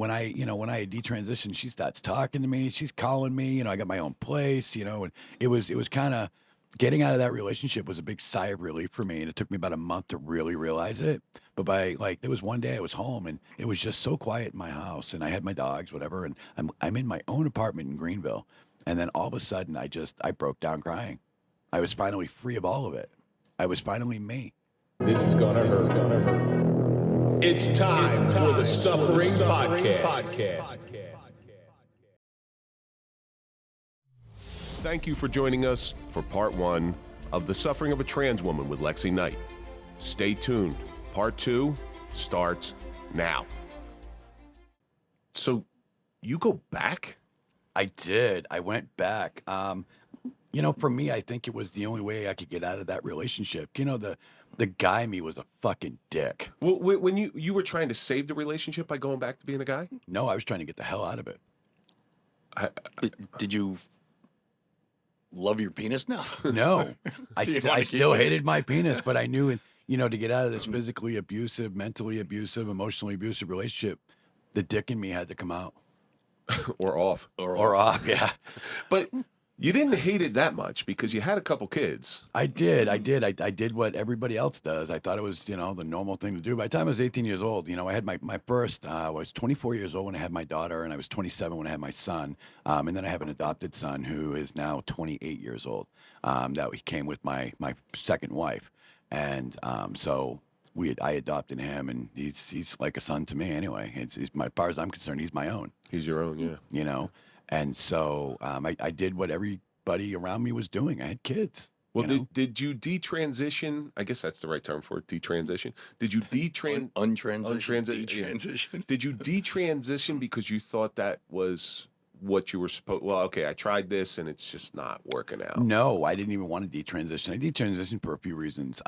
when I detransitioned, she starts talking to me. She's calling me. I got my own place. And it was kind of getting out of that relationship was a big sigh of relief for me, and it took me about a month to really realize it. But there was one day I was home, and it was just so quiet in my house, and I had my dogs, whatever, and I'm in my own apartment in Greenville, and then all of a sudden I broke down crying. I was finally free of all of it. I was finally me. This is gonna hurt. It's time for the Suffering Podcast. Thank you for joining us for part 1 of The Suffering of a Trans Woman with Lexi Knight. Stay tuned. Part 2 starts now. So, you go back? I did. I went back. For me, I think it was the only way I could get out of that relationship. The guy me was a fucking dick. Well, when you were trying to save the relationship by going back to being a guy? No, I was trying to get the hell out of it. Did you love your penis now? No, I still hated my penis, but I knew, to get out of this physically abusive, mentally abusive, emotionally abusive relationship, the dick in me had to come out. Or off. Or off, yeah. But you didn't hate it that much because you had a couple kids. I did. I did what everybody else does. I thought it was, the normal thing to do. By the time I was 18 years old, I had my first, I was 24 years old when I had my daughter, and I was 27 when I had my son. And then I have an adopted son who is now 28 years old. That he came with my second wife. And so I adopted him, and he's like a son to me anyway. He's as far as I'm concerned, he's my own. He's your own, yeah. And so I did what everybody around me was doing. I had kids. Well, did you detransition? I guess that's the right term for it, detransition. Did you untransition? Detransition. Did you detransition because you thought that was what you were supposed? Well, okay, I tried this and it's just not working out. No, I didn't even want to detransition. I detransitioned for a few reasons.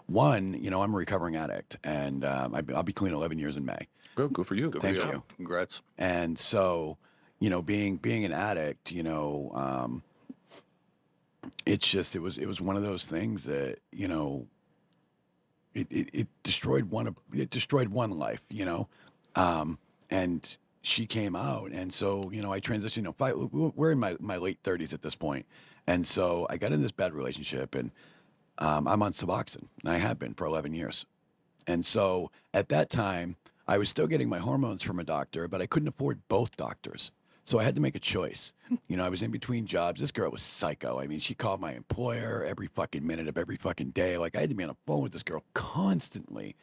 One, I'm a recovering addict, and I'll be clean 11 years in May. Good for you. Thank you. Congrats. And so, being an addict, it's just it was one of those things that it destroyed one life, and she came out, and so I transitioned. We're in my late 30s at this point, and so I got in this bad relationship, and I'm on Suboxone, and I have been for 11 years, and so at that time I was still getting my hormones from a doctor, but I couldn't afford both doctors. So I had to make a choice. I was in between jobs. This girl was psycho. I mean, she called my employer every fucking minute of every fucking day. Like, I had to be on the phone with this girl constantly.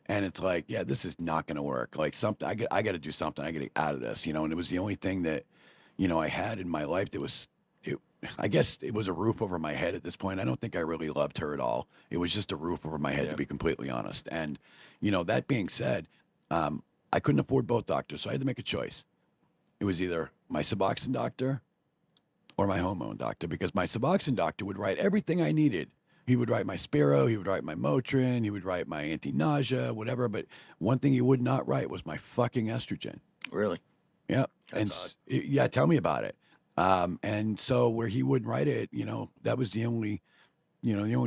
And it's like, yeah, this is not going to work. Like, I got to do something. I got to get out of this, and it was the only thing that, I had in my life that was, I guess it was a roof over my head at this point. I don't think I really loved her at all. It was just a roof over my head, to be completely honest. And, that being said, I couldn't afford both doctors, so I had to make a choice. It was either my Suboxone doctor or my hormone doctor, because my Suboxone doctor would write everything I needed. He would write my Spiro, he would write my Motrin, he would write my anti-nausea, whatever. But one thing he would not write was my fucking estrogen. Really? Yeah. That's odd. Yeah, tell me about it. And so where he wouldn't write it, that was the only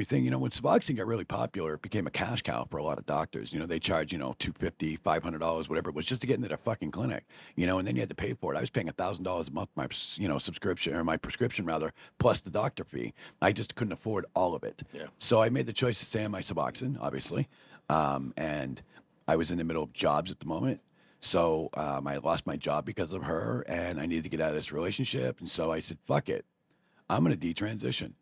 thing. When Suboxone got really popular, it became a cash cow for a lot of doctors. They charge, $250, $500, whatever it was, just to get into their fucking clinic, and then you had to pay for it. I was paying $1,000 a month, my, subscription, or my prescription rather, plus the doctor fee. I just couldn't afford all of it. Yeah. So I made the choice to stay on my Suboxone, obviously. And I was in the middle of jobs at the moment. So I lost my job because of her, and I needed to get out of this relationship. And so I said, fuck it. I'm going to detransition.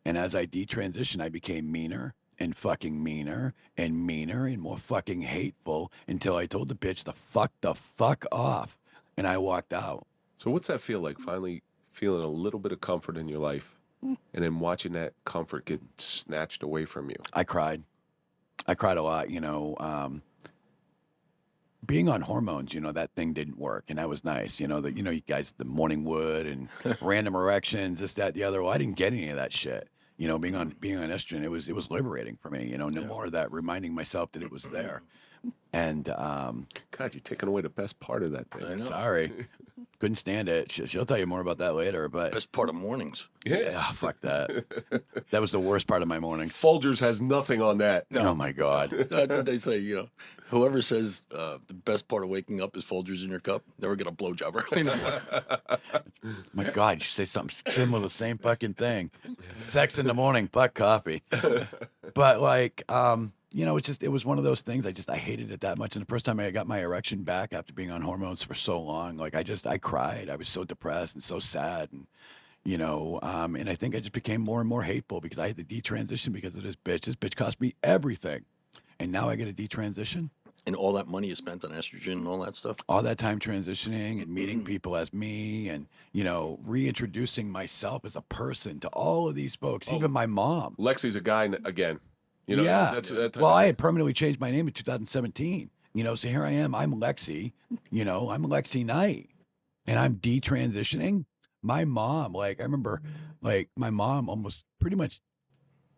And as I detransitioned, I became meaner and fucking meaner and meaner and more fucking hateful until I told the bitch to fuck the fuck off. And I walked out. So what's that feel like, finally feeling a little bit of comfort in your life and then watching that comfort get snatched away from you? I cried. I cried a lot, being on hormones, that thing didn't work, and that was nice. You guys, the morning wood and random erections, this, that, the other. Well, I didn't get any of that shit. Being on estrogen, it was liberating for me. No more of that, reminding myself that it was there. And God, you're taking away the best part of that thing. I know. Sorry. Couldn't stand it. She'll tell you more about that later. But Best part of mornings. yeah, fuck that. That was the worst part of my mornings. Folgers has nothing on that. Oh my god. That's what they say, whoever says the best part of waking up is Folgers in your cup, never get a blowjob early in the morning. My god, you say something similar, the same fucking thing. Sex in the morning, fuck coffee. But like, it was one of those things. I hated it that much. And the first time I got my erection back after being on hormones for so long, like I cried. I was so depressed and so sad. And, and I think I just became more and more hateful because I had to detransition because of this bitch. This bitch cost me everything. And now I get a detransition. And all that money is spent on estrogen and all that stuff. All that time transitioning and meeting people as me and, reintroducing myself as a person to all of these folks, even my mom. Lexi's a guy again. Yeah. That's Well, I had permanently changed my name in 2017. So here I am. I'm Lexi. I'm Lexi Knight, and I'm detransitioning. My mom, I remember, my mom almost pretty much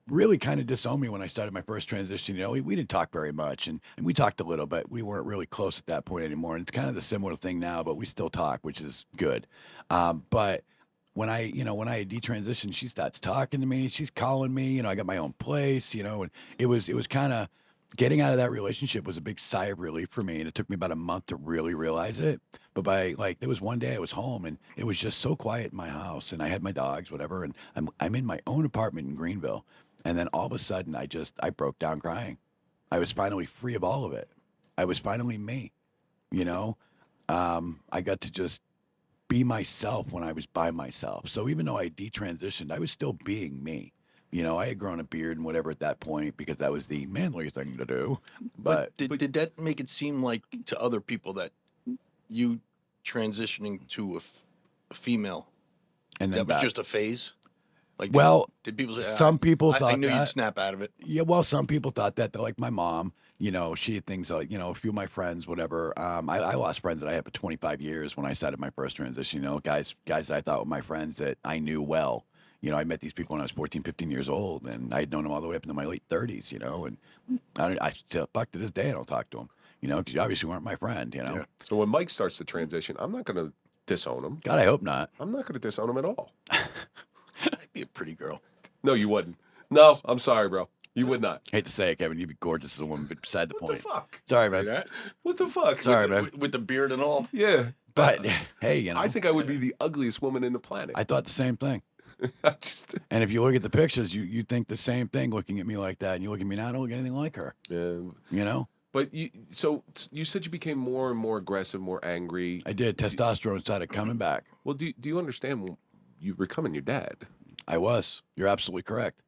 really kind of disowned me when I started my first transition. We didn't talk very much, and we talked a little, but we weren't really close at that point anymore. And it's kind of the similar thing now, but we still talk, which is good. But when I had detransitioned, she starts talking to me. She's calling me. I got my own place. And it was kind of getting out of that relationship was a big sigh of relief for me, and it took me about a month to really realize it. But there was one day I was home, and it was just so quiet in my house, and I had my dogs, whatever, and I'm in my own apartment in Greenville, and then all of a sudden I broke down crying. I was finally free of all of it. I was finally me. I got to just be myself when I was by myself. So even though I detransitioned, I was still being me. I had grown a beard and whatever at that point because that was the manly thing to do. But did that make it seem like to other people that you transitioning to a female, and then that was back. just a phase? Did people say, some people I thought knew that. you'd snap out of it? Yeah, well, some people thought that. They're like my mom. She had things like, a few of my friends, whatever. I lost friends that I had for 25 years when I started my first transition. Guys I thought were my friends that I knew well. I met these people when I was 14, 15 years old, and I had known them all the way up into my late 30s, and I still, fuck, to this day, I don't talk to them, because you obviously weren't my friend, Yeah. So when Mike starts to transition, I'm not going to disown him. God, I hope not. I'm not going to disown him at all. I'd be a pretty girl. No, you wouldn't. No, I'm sorry, bro. You would not. Hate to say it, Kevin, you'd be gorgeous as a woman, but beside the What point. the fuck? Sorry, See man. that? What the fuck? Sorry, man. With the beard and all. Yeah. But, hey, I think I would be the ugliest woman in the planet. I thought the same thing. I just, And if you look at the pictures, you think the same thing looking at me like that. And you look at me now, I don't look anything like her. yeah. But so you said you became more and more aggressive, more angry. I did. Testosterone started coming back. Well, do you understand you were becoming your dad? I was. You're absolutely correct.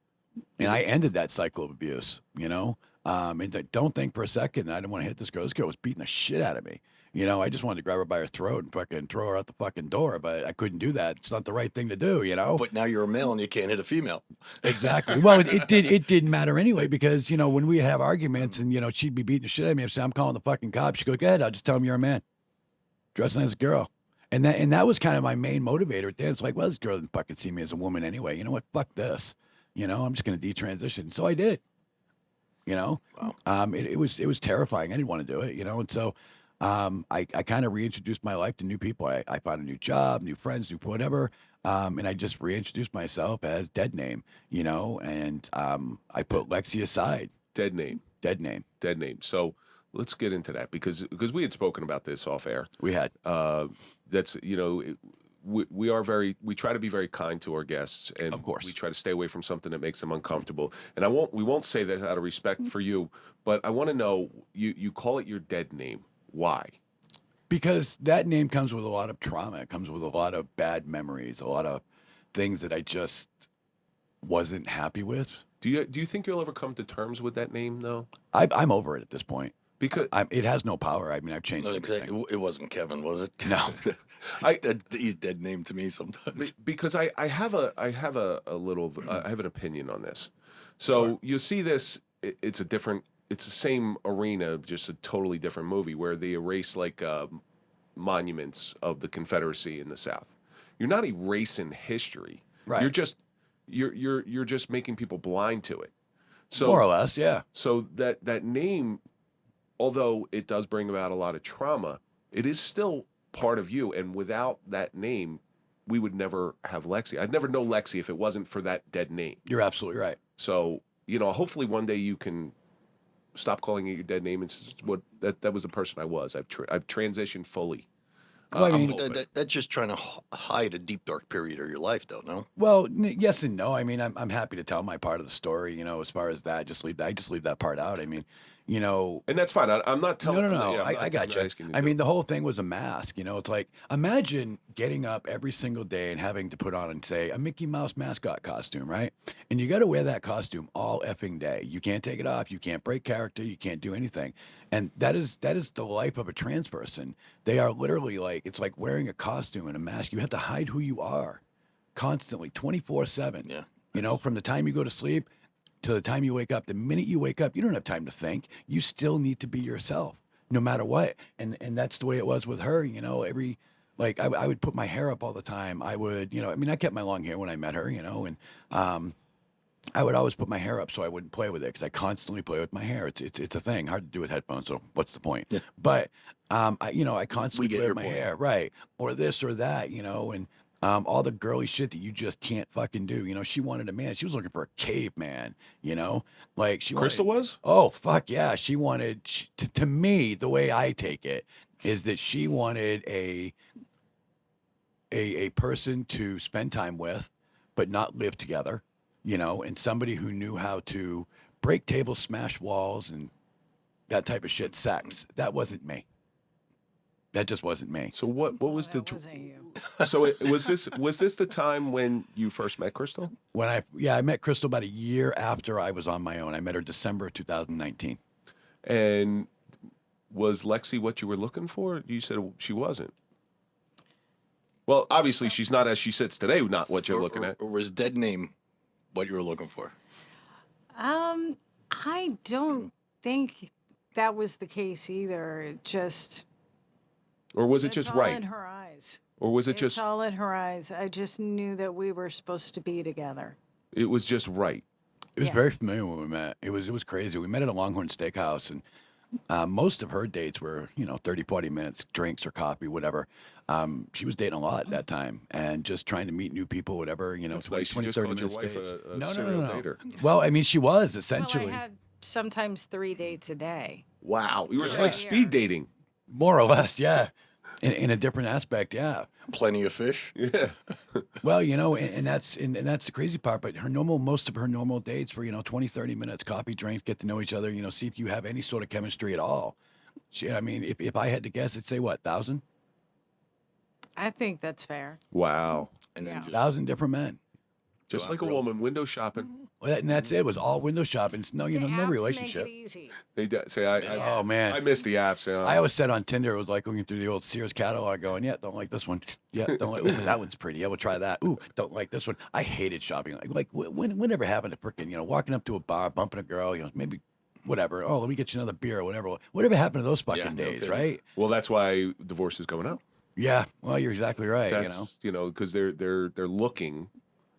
And I ended that cycle of abuse, and don't think for a second that I didn't want to hit this girl. This girl was beating the shit out of me. I just wanted to grab her by her throat and fucking throw her out the fucking door, but I couldn't do that. It's not the right thing to do, But now you're a male and you can't hit a female. Exactly. Well, it didn't matter anyway because, when we have arguments and, she'd be beating the shit out of me, I'd say, I'm calling the fucking cops. She'd go, go ahead, I'll just tell them you're a man. Dressing as a girl. And that was kind of my main motivator. It's like, well, this girl didn't fucking see me as a woman anyway. You know what? Fuck this. I'm just going to detransition. So I did. Wow. It was terrifying. I didn't want to do it, and so I kind of reintroduced my life to new people. I found a new job, new friends, new whatever, and I just reintroduced myself as dead name, and I put Lexi aside. Dead name. Dead name. So let's get into that because we had spoken about this off air. We had. That's we try to be very kind to our guests, and of course we try to stay away from something that makes them uncomfortable. And we won't say that out of respect for you, but I want to know you call it your dead name. Why? Because that name comes with a lot of trauma. It comes with a lot of bad memories, a lot of things that I just wasn't happy with. Do you think you'll ever come to terms with that name though? I'm over it at this point. Because it has no power. I mean, I've changed everything. It wasn't Kevin, was it? No. He's dead name to me sometimes. Because I have an opinion on this. So Sure. you see this. It's the same arena, just a totally different movie where they erase monuments of the Confederacy in the South. You're not erasing history. Right. You're just making people blind to it. So more or less, yeah. So that name, although it does bring about a lot of trauma, it is still part of you. And without that name, we would never have Lexi. I'd never know Lexi if it wasn't for that dead name. You're absolutely right. So, hopefully one day you can stop calling it your dead name and that was the person I was. I've transitioned fully. Well, I mean, That's just trying to hide a deep, dark period of your life, though, no? well, yes and no. I mean, I'm happy to tell my part of the story. As far as that, I just leave that part out. I mean, And that's fine. I'm not telling. No. Yeah, I got you. asking I to- mean, the whole thing was a mask. It's like imagine getting up every single day and having to put on and say a Mickey Mouse mascot costume, right? And you got to wear that costume all effing day. You can't take it off. You can't break character. You can't do anything. And that is the life of a trans person. They are literally it's like wearing a costume and a mask. You have to hide who you are constantly, 24/7. Yeah. From the time you go to sleep to the time you wake up. The minute you wake up, you don't have time to think. You still need to be yourself, no matter what. And that's the way it was with her. I would put my hair up all the time. I would, I kept my long hair when I met her, and I would always put my hair up so I wouldn't play with it because I constantly play with my hair. It's a thing, hard to do with headphones. So what's the point? Yeah. But I constantly get play your with my point. hair, right, or this or that, and. All the girly shit that you just can't fucking do. She wanted a man. She was looking for a caveman, like she Crystal wanted, was? Oh, fuck yeah. She wanted, to me, the way I take it is that she wanted a person to spend time with, but not live together, and somebody who knew how to break tables, smash walls, and that type of shit. Sex. That wasn't me. That just wasn't me. So what was the? That wasn't you. So was this the time when you first met Crystal? When I met Crystal about a year after I was on my own. I met her December 2019. And was Lexi what you were looking for? You said she wasn't. Well, obviously she's not as she sits today. Not what you're looking at. Or was dead name what you were looking for? I don't think that was the case either. It just Or was it it's just all right? in her eyes. Or was it It's just? all in her eyes. I just knew that we were supposed to be together. It was just right. It was Yes. very familiar when we met. It was crazy. We met at a Longhorn Steakhouse, and most of her dates were 30, 40 minutes, drinks or coffee, whatever. She was dating a lot at that time and just trying to meet new people, whatever. That's 20, nice. You 20, just 30 called your minutes wife dates. a No. serial dater. Well, I mean, she was Well, essentially I had sometimes 3 dates a day. Wow, you were Yeah. like speed dating. more or less, yeah, in a different aspect, yeah. Plenty of fish. Yeah. Well, and that's the crazy part. But most of her normal dates were 20, 30 minutes, coffee, drinks, get to know each other. See if you have any sort of chemistry at all. I mean, if I had to guess, I'd say what 1,000. I think that's fair. Wow. And then Yeah. just 1,000 different men. Just Go out like a real- woman window shopping. Well, and that's it. It was all window shopping. It's no, The no apps relationship. Make it easy. They say I Oh man, I miss the apps. I always said on Tinder, it was like looking through the old Sears catalog, going, "Yeah, don't like this one. Yeah, don't like. Ooh, that one's pretty. Yeah, we'll try that. Ooh, don't like this one. I hated shopping. Whenever happened to freaking walking up to a bar, bumping a girl, maybe whatever. Oh, let me get you another beer or whatever. Whatever happened to those fucking Yeah, no days, kidding. right? Well, that's why divorce is going up. Yeah. Well, you're exactly right. That's, because they're looking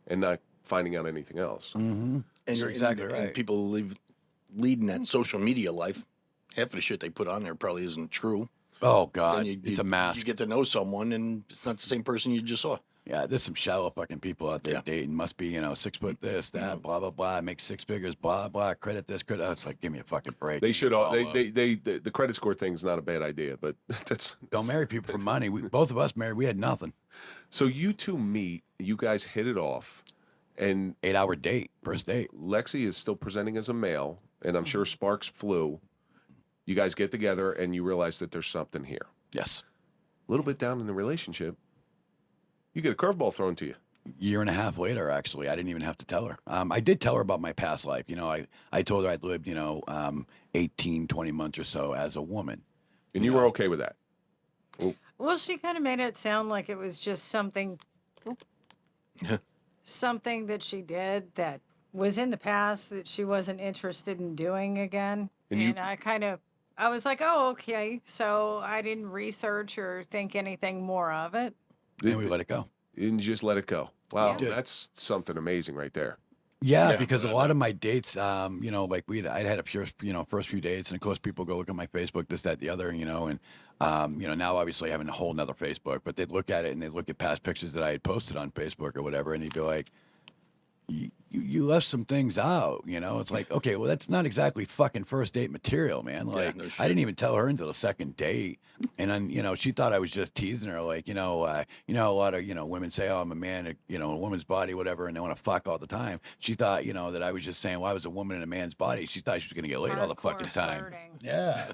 and not finding out anything else. Mm-hmm. And You're and- exactly and right. people leading that social media life. Half of the shit they put on there probably isn't true. Oh God, Then it's a mask. You get to know someone, and it's not the same person you just saw. Yeah, there's some shallow fucking people out there Yeah. dating. Must be, 6 foot this, that, blah, blah, blah. Make 6 figures, blah, blah. Credit this, credit. It's like, give me a fucking break. They Give me should a all follow-up. the credit score thing is not a bad idea, but that's Don't marry people for money. Both of us married. We had nothing. so you two meet, you guys hit it off, and 8-hour date, first date. Lexi is still presenting as a male, and I'm sure sparks flew. You guys get together and you realize that there's something here. Yes. A little bit down in the relationship, you get a curveball thrown to you. Year and a half later, actually, I didn't even have to tell her. I did tell her about my past life. I told her I'd lived, 18, 20 months or so as a woman. And you were okay with that. Well, she kind of made it sound like it was just something that she did that was in the past that she wasn't interested in doing again. And you- I was like, oh, okay. So I didn't research or think anything more of it. And we let it go. And you just let it go. Wow, Yeah. that's something amazing right there. Yeah, Yeah, because a but- lot of my dates, I'd had a first few dates, and of course people go look at my Facebook, this, that, the other, and Now obviously having a whole nother Facebook, but they'd look at it and they'd look at past pictures that I had posted on Facebook or whatever, and he'd be like, you left some things out, It's like, okay, well, that's not exactly fucking first date material, man. Like, no I shit. didn't even tell her until the second date. And then, she thought I was just teasing her. Like, a lot of, women say, oh, I'm a man, a woman's body, whatever, and they want to fuck all the time. She thought, that I was just saying, well, I was a woman in a man's body. She thought she was going to get laid all the Hardcore fucking time. flirting. Yeah.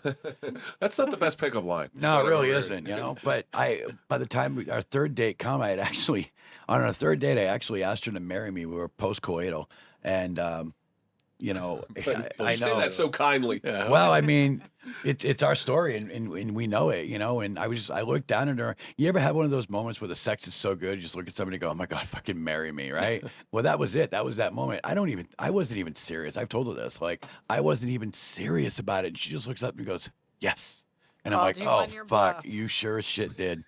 That's not the best pickup line. No, it Whatever really we're- isn't, But by the time our third date come, on our third date, I actually asked her to marry me. We were post-coital, and I You know. say that so kindly. Yeah. Well, I mean, it's our story, and we know it, And I looked down at her. You ever have one of those moments where the sex is so good, you just look at somebody and go, "Oh my God, fucking marry me," right? Well, that was it. That was that moment. I wasn't even serious. I've told her this. Like, I wasn't even serious about it, and she just looks up and goes, "Yes," and I'm Called like, you "Oh on your fuck, bluff. you sure as shit did."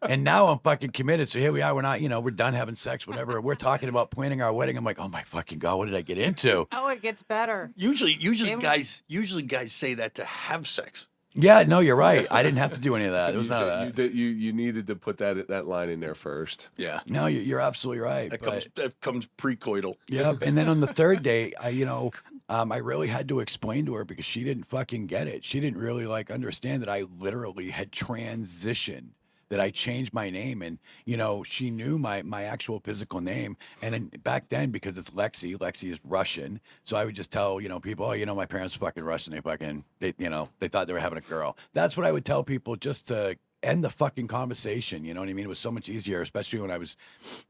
And now I'm fucking committed. So here we are. We're not, we're done having sex, whatever. We're talking about planning our wedding. I'm like, oh my fucking God, what did I get into? Oh, it gets better. Usually It- guys say that to have sex. Yeah, no, you're right. I didn't have to do any of that. There was none of that. You needed to put that line in there first. Yeah. No, you're absolutely right. That comes pre-coital. Yep. And then on the third date, I really had to explain to her because she didn't fucking get it. She didn't really understand that I literally had transitioned, that I changed my name. And, she knew my actual physical name. And then back then, because it's Lexi is Russian. So I would just tell, people, oh, my parents are fucking Russian. They thought they were having a girl. That's what I would tell people just to end the fucking conversation. You know what I mean? It was so much easier, especially when I was,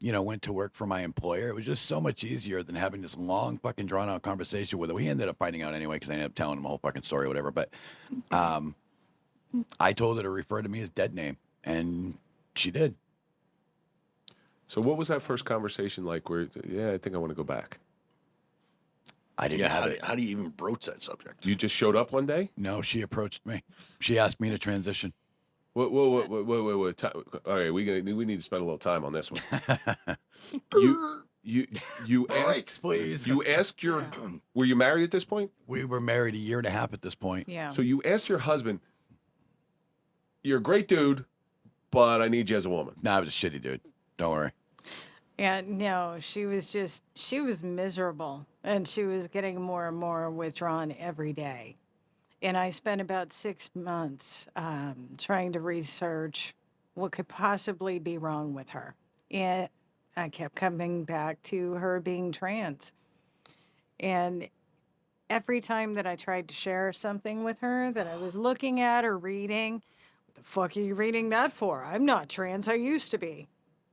went to work for my employer. It was just so much easier than having this long fucking drawn out conversation with her. We ended up finding out anyway because I ended up telling him the whole fucking story or whatever. But I told her to refer to me as dead name, and she did. So what was that first conversation like? Where I think I want to go back. I didn't Yeah. have How it. do you even broach that subject? You just showed up one day. No, she approached me. She asked me to transition. Wait. All right, we need to spend a little time on this one. You Breaks, asked, please. you asked your. Were you married at this point? We were married a year and a half at this point. Yeah. So you asked your husband, "You're a great dude, but I need you as a woman." Nah, I was a shitty dude. Don't worry. Yeah, no, she was miserable, and she was getting more and more withdrawn every day. And I spent about 6 months trying to research what could possibly be wrong with her. And I kept coming back to her being trans. And every time that I tried to share something with her that I was looking at or reading, what the fuck are you reading that for? I'm not trans, I used to be.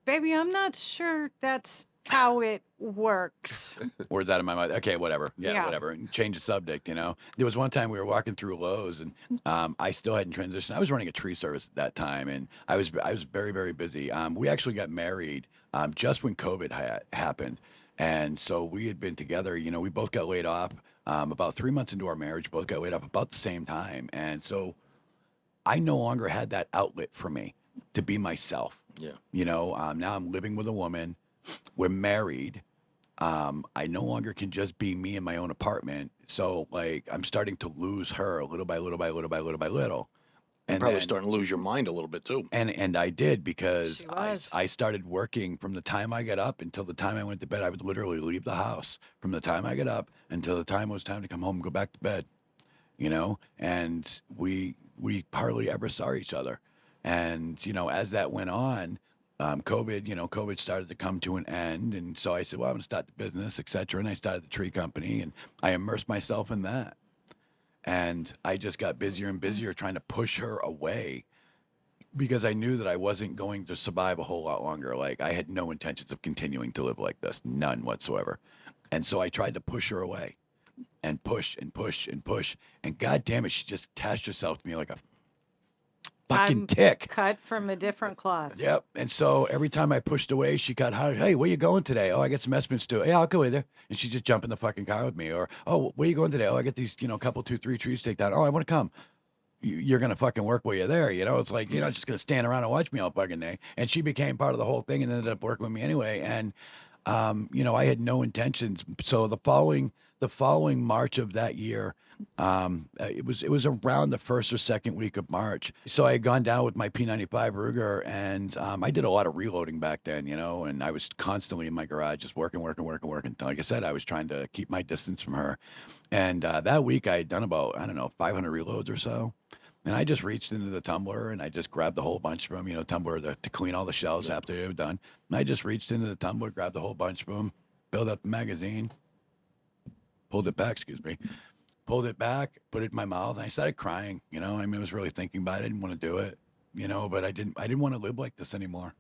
Baby, I'm not sure that's how it works. Words out of my mouth. Okay, whatever. Yeah, Yeah. whatever. Change the subject, There was one time we were walking through Lowe's, and I still hadn't transitioned. I was running a tree service at that time, and I was very, very busy. We actually got married just when COVID happened. And so we had been together, we both got laid off about 3 months into our marriage, both got laid off about the same time. And so I no longer had that outlet for me to be myself. Yeah. Now I'm living with a woman. We're married. I no longer can just be me in my own apartment. So I'm starting to lose her little by little by little by little by little. You're And probably then- starting to lose your mind a little bit too. and I did because She was. I started working from the time I got up until the time I went to bed. I would literally leave the house from the time I got up until the time it was time to come home and go back to bed, and we hardly ever saw each other. And, as that went on, COVID started to come to an end. And so I said, well, I'm going to start the business, et cetera. And I started the tree company, and I immersed myself in that. And I just got busier and busier trying to push her away because I knew that I wasn't going to survive a whole lot longer. I had no intentions of continuing to live like this, none whatsoever. And so I tried to push her away and push and push and push. And God damn it, she just attached herself to me like a fucking I'm tick. Cut from a different cloth. Yep. And so every time I pushed away, she got hotter. Hey, where you going today? Oh, I got some estimates to. Yeah, I'll go with you. And she just jump in the fucking car with me. Or, oh, where you going today? Oh, I got these, couple, 2, 3 trees to take down. Oh, I want to come. You're going to fucking work while you're there. It's like, you're not just going to stand around and watch me all fucking day. And she became part of the whole thing and ended up working with me anyway. And, I had no intentions. So the following March of that year, It was around the first or second week of March. So I had gone down with my P95 Ruger, and I did a lot of reloading back then, you know, and I was constantly in my garage just working. Like I said, I was trying to keep my distance from her. And that week I had done about, I don't know, 500 reloads or so. And I just reached into the tumbler and I just grabbed a whole bunch from, you know, tumbler to clean all the shells after they were done. And I just reached into the tumbler, grabbed a whole bunch from them, filled up the magazine, pulled it back, excuse me, pulled it back, put it in my mouth, and I started crying. You know, I mean, I was really thinking about it. I didn't want to do it, you know, but I didn't want to live like this anymore.